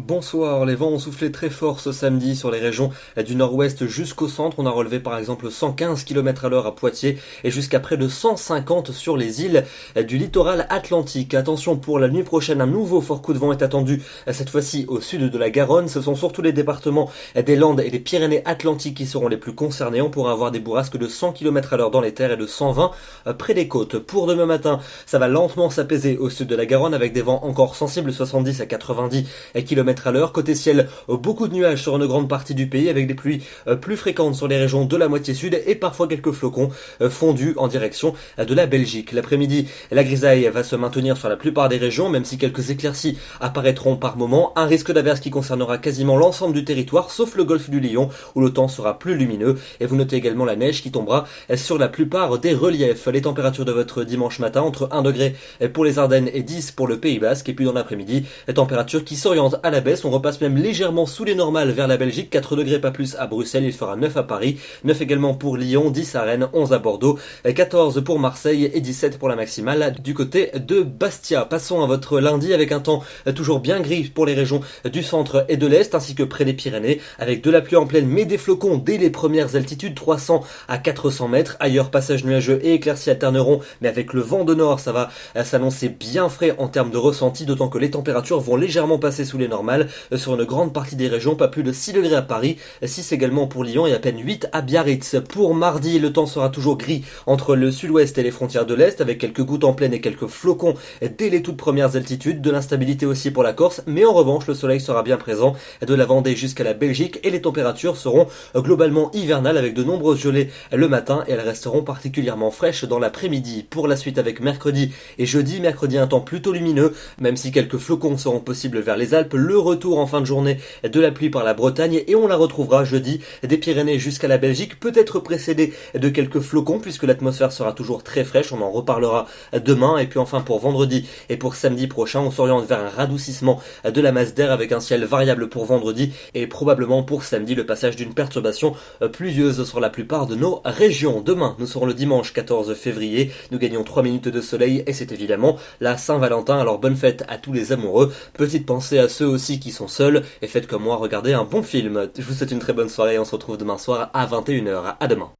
Bonsoir, les vents ont soufflé très fort ce samedi sur les régions du nord-ouest jusqu'au centre. On a relevé par exemple 115 km/h à Poitiers et jusqu'à près de 150 sur les îles du littoral atlantique. Attention, pour la nuit prochaine, un nouveau fort coup de vent est attendu, cette fois-ci au sud de la Garonne. Ce sont surtout les départements des Landes et des Pyrénées-Atlantiques qui seront les plus concernés. On pourra avoir des bourrasques de 100 km/h dans les terres et de 120 près des côtes. Pour demain matin, ça va lentement s'apaiser au sud de la Garonne avec des vents encore sensibles, 70 à 90 km/h. Côté ciel, beaucoup de nuages sur une grande partie du pays avec des pluies plus fréquentes sur les régions de la moitié sud et parfois quelques flocons fondus en direction de la Belgique. L'après-midi, la grisaille va se maintenir sur la plupart des régions, même si quelques éclaircies apparaîtront par moment. Un risque d'averse qui concernera quasiment l'ensemble du territoire, sauf le golfe du Lion, où le temps sera plus lumineux. Et vous notez également la neige qui tombera sur la plupart des reliefs. Les températures de votre dimanche matin, entre 1 degré pour les Ardennes et 10 pour le Pays Basque. Et puis dans l'après-midi, les températures qui s'orientent à la baisse. On repasse même légèrement sous les normales vers la Belgique. 4 degrés pas plus à Bruxelles, il fera 9 à Paris, 9 également pour Lyon, 10 à Rennes, 11 à Bordeaux, 14 pour Marseille et 17 pour la maximale du côté de Bastia. Passons à votre lundi avec un temps toujours bien gris pour les régions du centre et de l'est ainsi que près des Pyrénées, avec de la pluie en pleine mais des flocons dès les premières altitudes, 300 à 400 mètres. Ailleurs, passage nuageux et éclaircies alterneront, mais avec le vent de nord, ça va s'annoncer bien frais en termes de ressenti, d'autant que les températures vont légèrement passer sous les normales sur une grande partie des régions, pas plus de 6 degrés à Paris, 6 également pour Lyon et à peine 8 à Biarritz. Pour mardi, le temps sera toujours gris entre le sud-ouest et les frontières de l'est, avec quelques gouttes en pleine et quelques flocons dès les toutes premières altitudes, de l'instabilité aussi pour la Corse, mais en revanche, le soleil sera bien présent de la Vendée jusqu'à la Belgique et les températures seront globalement hivernales avec de nombreuses gelées le matin et elles resteront particulièrement fraîches dans l'après-midi. Pour la suite avec mercredi et jeudi, mercredi un temps plutôt lumineux, même si quelques flocons seront possibles vers les Alpes, le retour en fin de journée de la pluie par la Bretagne et on la retrouvera jeudi des Pyrénées jusqu'à la Belgique, peut-être précédé de quelques flocons puisque l'atmosphère sera toujours très fraîche, on en reparlera demain. Et puis enfin pour vendredi et pour samedi prochain, on s'oriente vers un radoucissement de la masse d'air avec un ciel variable pour vendredi et probablement pour samedi le passage d'une perturbation pluvieuse sur la plupart de nos régions. Demain, nous serons le dimanche 14 février, nous gagnons 3 minutes de soleil et c'est évidemment la Saint-Valentin, alors bonne fête à tous les amoureux. Petite pensée à ceux aussi qui sont seuls et faites comme moi, regardez un bon film. Je vous souhaite une très bonne soirée et on se retrouve demain soir à 21h. À demain.